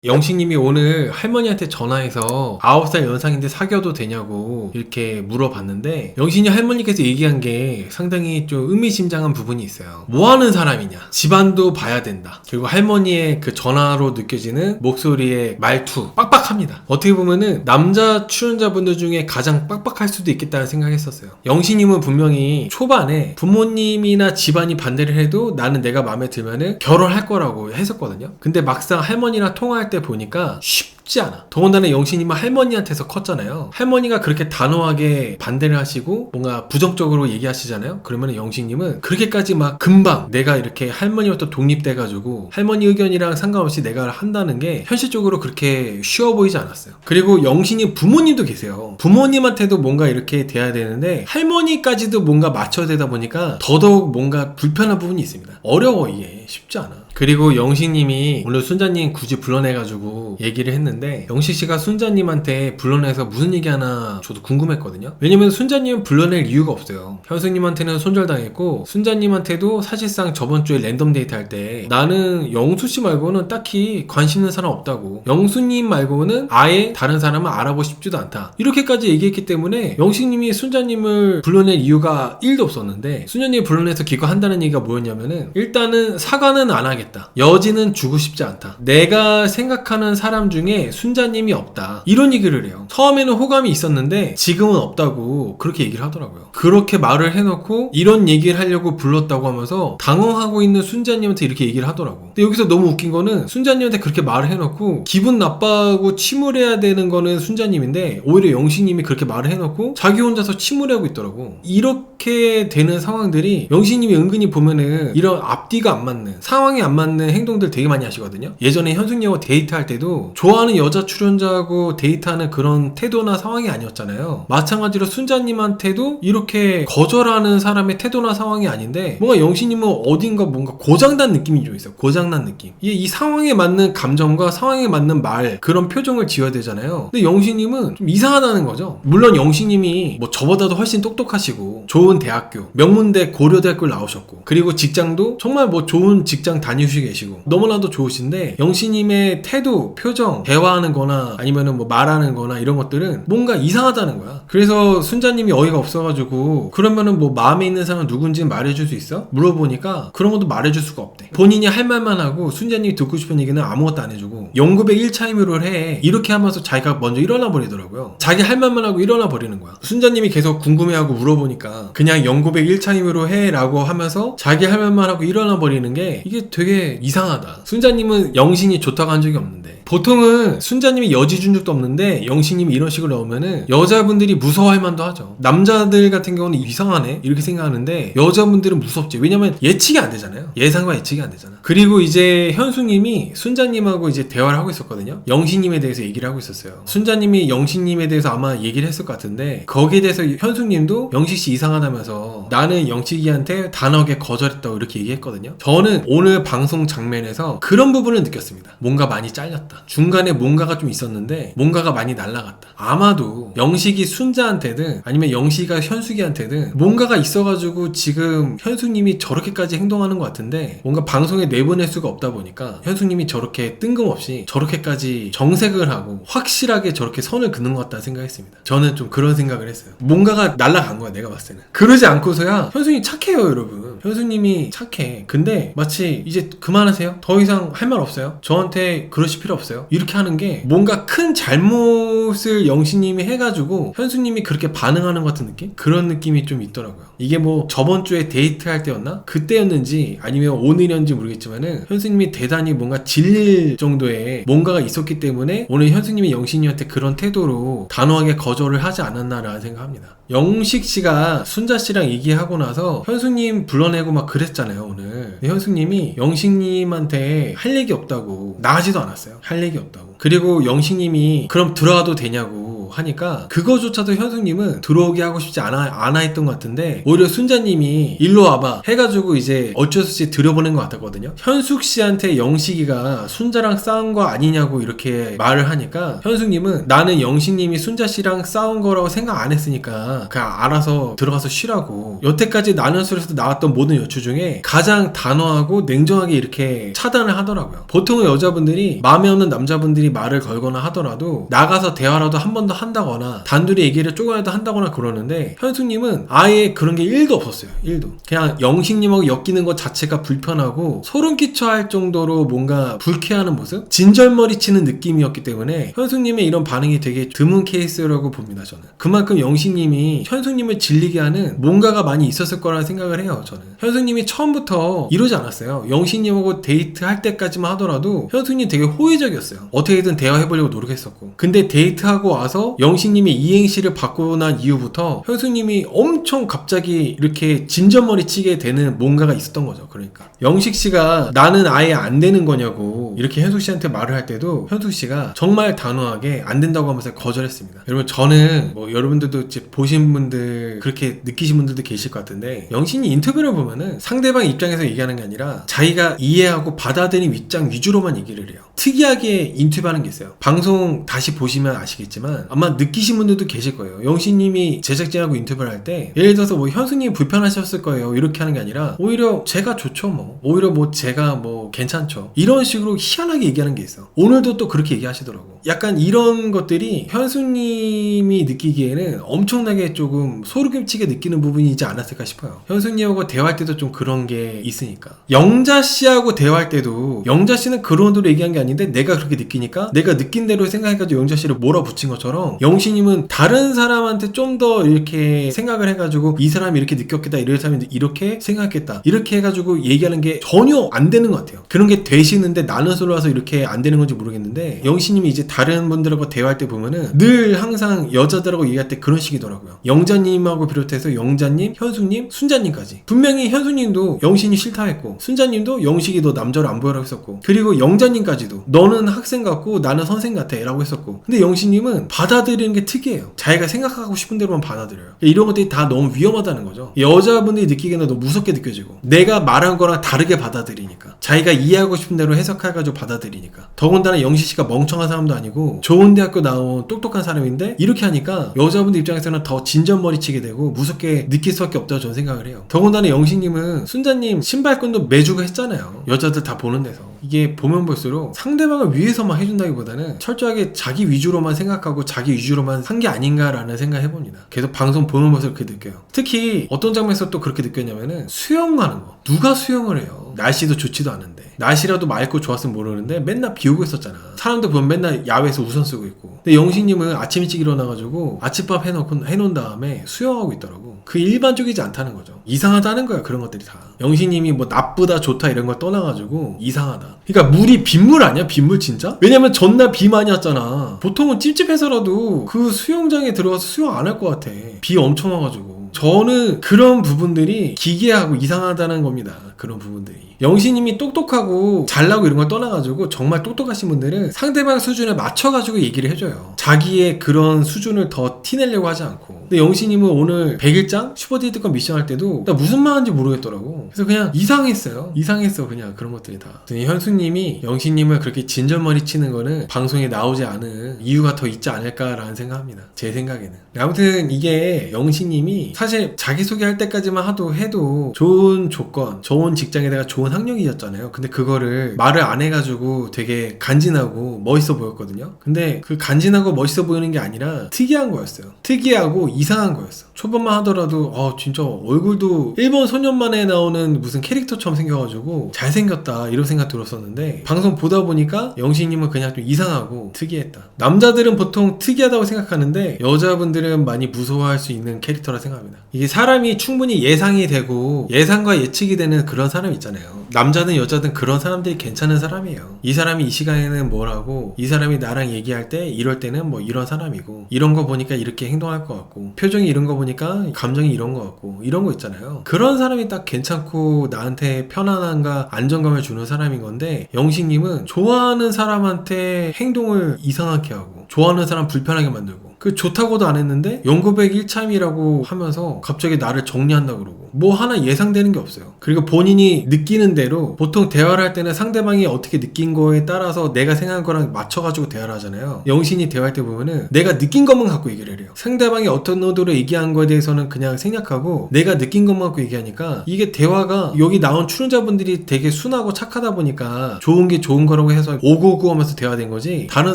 영식님이 오늘 할머니한테 전화해서 9살 연상인데 사귀어도 되냐고 이렇게 물어봤는데, 영식이 할머니께서 얘기한 게 상당히 좀 의미심장한 부분이 있어요. 뭐 하는 사람이냐, 집안도 봐야 된다, 그리고 할머니의 그 전화로 느껴지는 목소리의 말투 빡빡합니다. 어떻게 보면은 남자 출연자분들 중에 가장 빡빡할 수도 있겠다는 생각했었어요. 영식님은 분명히 초반에 부모님이나 집안이 반대를 해도 나는 내가 마음에 들면은 결혼할 거라고 했었거든요. 근데 막상 할머니랑 통화할 때 보니까 쉽지 않아. 더군다나 영신님은 할머니한테서 컸잖아요. 할머니가 그렇게 단호하게 반대를 하시고 뭔가 부정적으로 얘기하시잖아요. 그러면 영신님은 그렇게까지 막 금방 내가 이렇게 할머니부터 독립돼가지고 할머니 의견이랑 상관없이 내가 한다는 게 현실적으로 그렇게 쉬워 보이지 않았어요. 그리고 영신님 부모님도 계세요. 부모님한테도 뭔가 이렇게 돼야 되는데 할머니까지도 뭔가 맞춰야 되다 보니까 더더욱 뭔가 불편한 부분이 있습니다. 어려워, 이게 쉽지 않아. 그리고 영식님이 오늘 순자님 굳이 불러내가지고 얘기를 했는데, 영식씨가 순자님한테 불러내서 무슨 얘기하나 저도 궁금했거든요. 왜냐면 순자님은 불러낼 이유가 없어요. 현숙님한테는 손절당했고 순자님한테도 사실상 저번주에 랜덤 데이트 할 때 나는 영수씨 말고는 딱히 관심 있는 사람 없다고, 영수님 말고는 아예 다른 사람을 알아보고 싶지도 않다, 이렇게까지 얘기했기 때문에 영식님이 순자님을 불러낼 이유가 1도 없었는데, 순자님이 불러내서 기거한다는 얘기가 뭐였냐면은, 일단은 사과는 안 하겠다, 여지는 주고 싶지 않다, 내가 생각하는 사람 중에 순자님이 없다, 이런 얘기를 해요. 처음에는 호감이 있었는데 지금은 없다고 그렇게 얘기를 하더라고요. 그렇게 말을 해놓고 이런 얘기를 하려고 불렀다고 하면서 당황하고 있는 순자님한테 이렇게 얘기를 하더라고. 근데 여기서 너무 웃긴 거는, 순자님한테 그렇게 말을 해놓고 기분 나빠하고 침울해야 되는 거는 순자님인데 오히려 영식님이 그렇게 말을 해놓고 자기 혼자서 침울해하고 있더라고. 이렇게 되는 상황들이 영식님이 은근히 보면은 이런 앞뒤가 안 맞는, 상황이 안 맞는 행동들 되게 많이 하시거든요. 예전에 현숙님하고 데이트할 때도 좋아하는 여자 출연자하고 데이트하는 그런 태도나 상황이 아니었잖아요. 마찬가지로 순자님한테도 이렇게 거절하는 사람의 태도나 상황이 아닌데, 뭔가 영식님은 어딘가 뭔가 고장난 느낌이 좀 있어요. 고장난 느낌. 이게 이 상황에 맞는 감정과 상황에 맞는 말, 그런 표정을 지어야 되잖아요. 근데 영식님은 좀 이상하다는 거죠. 물론 영식님이 뭐 저보다도 훨씬 똑똑하시고 좋은 대학교, 명문대 고려대학교를 나오셨고, 그리고 직장도 정말 뭐 좋은 직장 다니시고 계시고 너무나도 좋으신데, 영식님의 태도, 표정, 대화하는 거나 아니면은 뭐 말하는 거나 이런 것들은 뭔가 이상하다는 거야. 그래서 순자님이 어이가 없어가지고, 그러면은 뭐 마음에 있는 사람 누군지 말해줄 수 있어? 물어보니까 그런 것도 말해줄 수가 없대. 본인이 할 말만 하고 순자님이 듣고 싶은 얘기는 아무것도 안 해주고 0900 1차임으로 해, 이렇게 하면서 자기가 먼저 일어나 버리더라고요. 자기 할 말만 하고 일어나 버리는 거야. 순자님이 계속 궁금해하고 물어보니까 그냥 0900 1차임으로 해 라고 하면서 자기 할 말만 하고 일어나 버리는 게, 이게 되게 이상하다. 순자님은 영신이 좋다고 한 적이 없는데, 보통은 순자님이 여지 준 적도 없는데 영식님이 이런 식으로 나오면은 여자분들이 무서워할 만도 하죠. 남자들 같은 경우는 이상하네 이렇게 생각하는데 여자분들은 무섭지. 왜냐면 예측이 안 되잖아요. 예상과 예측이 안 되잖아. 그리고 이제 현수님이 순자님하고 이제 대화를 하고 있었거든요. 영식님에 대해서 얘기를 하고 있었어요. 순자님이 영식님에 대해서 아마 얘기를 했을 것 같은데, 거기에 대해서 현숙님도 영식씨 이상하다면서 나는 영식이한테 단호하게 거절했다고 이렇게 얘기했거든요. 저는 오늘 방송 장면에서 그런 부분을 느꼈습니다. 뭔가 많이 잘렸다, 중간에 뭔가가 좀 있었는데 뭔가가 많이 날아갔다. 아마도 영식이 순자한테든 아니면 영식이가 현숙이한테든 뭔가가 있어가지고 지금 현숙님이 저렇게까지 행동하는 것 같은데, 뭔가 방송에 내보낼 수가 없다 보니까 현숙님이 저렇게 뜬금없이 저렇게까지 정색을 하고 확실하게 저렇게 선을 긋는 것 같다는 생각했습니다. 저는 좀 그런 생각을 했어요. 뭔가가 날아간 거야, 내가 봤을 때는. 그러지 않고서야, 현숙이 착해요 여러분. 현숙님이 착해. 근데 마치 이제 그만하세요, 더 이상 할 말 없어요, 저한테 그러실 필요 없어요, 이렇게 하는 게 뭔가 큰 잘못을 영식님이 해가지고 현숙님이 그렇게 반응하는 것 같은 느낌? 그런 느낌이 좀 있더라고요. 이게 뭐 저번 주에 데이트할 때였나? 그때였는지 아니면 오늘이었는지 모르겠지만은 현숙님이 대단히 뭔가 질릴 정도의 뭔가가 있었기 때문에 오늘 현숙님이 영식님한테 그런 태도로 단호하게 거절을 하지 않았나라는 생각합니다. 영식씨가 순자씨랑 얘기하고 나서 현숙님 불러내고 막 그랬잖아요 오늘. 근데 현숙님이 영식님한테 할 얘기 없다고, 나가지도 않았어요. 할 얘기 없다고. 그리고 영식님이 그럼 들어가도 되냐고 하니까 그거조차도 현숙님은 들어오게 하고 싶지 않아 했던 것 같은데 오히려 순자님이 일로 와봐 해가지고 이제 어쩔 수 없이 들여보낸 것 같았거든요. 현숙 씨한테 영식이가 순자랑 싸운 거 아니냐고 이렇게 말을 하니까 현숙님은 나는 영식님이 순자 씨랑 싸운 거라고 생각 안 했으니까 그냥 알아서 들어가서 쉬라고 여태까지 나는 술에서 나왔던 모든 여추 중에 가장 단호하고 냉정하게 이렇게 차단을 하더라고요. 보통은 여자분들이 마음에 없는 남자분들이 말을 걸거나 하더라도 나가서 대화라도 한 번 더 한다거나 단둘이 얘기를 조금이라도 한다거나 그러는데 현숙님은 아예 그런 게 1도 없었어요. 1도. 그냥 영식님하고 엮이는 것 자체가 불편하고 소름 끼쳐 할 정도로 뭔가 불쾌하는 모습? 진절머리 치는 느낌이었기 때문에 현숙님의 이런 반응이 되게 드문 케이스라고 봅니다. 저는. 그만큼 영식님이 현숙님을 질리게 하는 뭔가가 많이 있었을 거라는 생각을 해요. 저는. 현숙님이 처음부터 이러지 않았어요. 영식님하고 데이트할 때까지만 하더라도 현숙님 되게 호의적이었어요. 어떻게든 대화해보려고 노력했었고 근데 데이트하고 와서 영식님이 이행시를 받고 난 이후부터 현숙님이 엄청 갑자기 이렇게 진절머리 치게 되는 뭔가가 있었던 거죠. 그러니까 영식씨가 나는 아예 안 되는 거냐고 이렇게 현숙씨한테 말을 할 때도 현숙씨가 정말 단호하게 안 된다고 하면서 거절했습니다. 여러분 저는 뭐 여러분들도 보신 분들 그렇게 느끼신 분들도 계실 것 같은데 영신이 인터뷰를 보면은 상대방 입장에서 얘기하는 게 아니라 자기가 이해하고 받아들인 입장 위주로만 얘기를 해요. 특이하게 인터뷰하는 게 있어요. 방송 다시 보시면 아시겠지만 아마 느끼신 분들도 계실 거예요. 영신님이 제작진하고 인터뷰를 할 때 예를 들어서 뭐 현숙님 불편하셨을 거예요 이렇게 하는 게 아니라 오히려 제가 좋죠 뭐 오히려 뭐 제가 뭐 괜찮죠 이런 식으로 희한하게 얘기하는 게 있어. 오늘도 또 그렇게 얘기하시더라고. 약간 이런 것들이 현숙님이 느끼기에는 엄청나게 조금 소름끼치게 느끼는 부분이지 않았을까 싶어요. 현숙님하고 대화할 때도 좀 그런 게 있으니까. 영자씨하고 대화할 때도 영자씨는 그런 대로 얘기한 게 아닌데 내가 그렇게 느끼니까 내가 느낀 대로 생각해가지고 영자씨를 몰아붙인 것처럼 영신님은 다른 사람한테 좀 더 이렇게 생각을 해가지고 이 사람이 이렇게 느꼈겠다 이런 사람이 이렇게 생각했다 이렇게 해가지고 얘기하는 게 전혀 안 되는 것 같아요. 그런 게 되시는데 나는 솔로 와서 이렇게 안 되는 건지 모르겠는데 영신님이 이제 다른 분들하고 대화할 때 보면은 늘 항상 여자들하고 얘기할 때 그런 식이더라고요. 영자님하고 비롯해서 영자님, 현숙님, 순자님까지 분명히 현숙님도 영신이 싫다 했고 순자님도 영식이 너 남자를 안 보여라고 했었고 그리고 영자님까지도 너는 학생 같고 나는 선생 같아 라고 했었고 근데 영신님은 받아들이는 게 특이해요. 자기가 생각하고 싶은 대로만 받아들여요. 이런 것들이 다 너무 위험하다는 거죠. 여자분들이 느끼기에는 너무 무섭게 느껴지고 내가 말한 거랑 다르게 받아들이니까 자기가 이해하고 싶은 대로 해석해가지고 받아들이니까 더군다나 영식씨가 멍청한 사람도 아니고 좋은 대학교 나온 똑똑한 사람인데 이렇게 하니까 여자분들 입장에서는 더 진전머리 치게 되고 무섭게 느낄 수밖에 없다고 저는 생각을 해요. 더군다나 영식님은 순자님 신발끈도 매주고 했잖아요. 여자들 다 보는 데서. 이게 보면 볼수록 상대방을 위해서만 해준다기보다는 철저하게 자기 위주로만 생각하고 자기 위주로만 한 게 아닌가라는 생각을 해봅니다. 계속 방송 보는 모습을 그렇게 느껴요. 특히 어떤 장면에서 또 그렇게 느꼈냐면은 수영하는 거. 누가 수영을 해요? 날씨도 좋지도 않은데 날씨라도 맑고 좋았으면 모르는데 맨날 비 오고 있었잖아. 사람들 보면 맨날 야외에서 우산 쓰고 있고 근데 영식님은 아침 일찍 일어나가지고 아침밥 해놓은 다음에 수영하고 있더라고. 그 일반적이지 않다는 거죠. 이상하다는 거야 그런 것들이 다. 영식님이 뭐 나쁘다 좋다 이런 걸 떠나가지고 이상하다. 그러니까 물이 빗물 아니야? 빗물 진짜? 왜냐면 전날 비 많이 왔잖아. 보통은 찝찝해서라도 그 수영장에 들어가서 수영 안 할 것 같아. 비 엄청 와가지고. 저는 그런 부분들이 기괴하고 이상하다는 겁니다. 그런 부분들이. 영신님이 똑똑하고 잘나고 이런 걸 떠나가지고 정말 똑똑하신 분들은 상대방 수준에 맞춰가지고 얘기를 해줘요. 자기의 그런 수준을 더 티내려고 하지 않고. 근데 영신님은 오늘 100일장 슈퍼데이트권 미션 할 때도 나 무슨 말인지 모르겠더라고. 그래서 그냥 이상했어요. 이상했어 그냥 그런 것들이 다. 현숙님이 영신님을 그렇게 진절머리 치는 거는 방송에 나오지 않은 이유가 더 있지 않을까라는 생각합니다. 제 생각에는. 아무튼 이게 영신님이 사실 자기소개할 때까지만 해도 좋은 조건, 좋은 직장에다가 좋은 학력이었잖아요. 근데 그거를 말을 안 해가지고 되게 간지나고 멋있어 보였거든요. 근데 그 간지나고 멋있어 보이는 게 아니라 특이한 거였어요. 특이하고 이상한 거였어. 초반만 하더라도 진짜 얼굴도 일본 소년만에 나오는 무슨 캐릭터처럼 생겨가지고 잘생겼다 이런 생각 들었었는데 방송 보다 보니까 영식님은 그냥 좀 이상하고 특이했다. 남자들은 보통 특이하다고 생각하는데 여자분들은 많이 무서워할 수 있는 캐릭터라 생각합니다. 이게 사람이 충분히 예상이 되고 예상과 예측이 되는 그런 사람 있잖아요. 남자든 여자든 그런 사람들이 괜찮은 사람이에요. 이 사람이 이 시간에는 뭐라고 이 사람이 나랑 얘기할 때 이럴 때는 뭐 이런 사람이고 이런 거 보니까 이렇게 행동할 것 같고 표정이 이런 거 보니까 감정이 이런 거 같고 이런 거 있잖아요. 그런 사람이 딱 괜찮고 나한테 편안함과 안정감을 주는 사람인 건데 영식님은 좋아하는 사람한테 행동을 이상하게 하고 좋아하는 사람 불편하게 만들고 그 좋다고도 안 했는데 연고백 1참이라고 하면서 갑자기 나를 정리한다 그러고 뭐 하나 예상되는 게 없어요. 그리고 본인이 느끼는 대로 보통 대화를 할 때는 상대방이 어떻게 느낀 거에 따라서 내가 생각한 거랑 맞춰가지고 대화를 하잖아요. 영신이 대화할 때 보면은 내가 느낀 것만 갖고 얘기를 해요. 상대방이 어떤 의도로 얘기한 거에 대해서는 그냥 생략하고 내가 느낀 것만 갖고 얘기하니까 이게 대화가 여기 나온 출연자분들이 되게 순하고 착하다 보니까 좋은 게 좋은 거라고 해서 오고오고 하면서 대화된 거지, 다른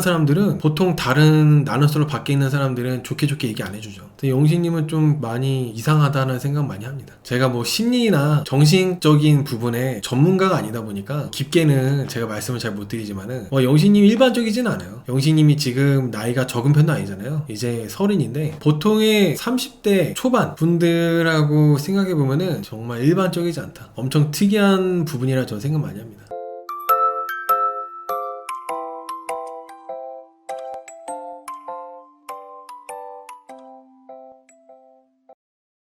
사람들은 보통 다른 나눗수로 밖에 있는 사람들은 좋게 좋게 얘기 안 해주죠. 영신님은 좀 많이 이상하다는 생각 많이 합니다. 제가 뭐 심리나 정신적인 부분에 전문가가 아니다 보니까 깊게는 제가 말씀을 잘 못 드리지만은 영신님이 일반적이진 않아요. 영신님이 지금 나이가 적은 편도 아니잖아요. 이제 30인데 보통의 30대 초반 분들하고 생각해보면은 정말 일반적이지 않다. 엄청 특이한 부분이라 저는 생각 많이 합니다.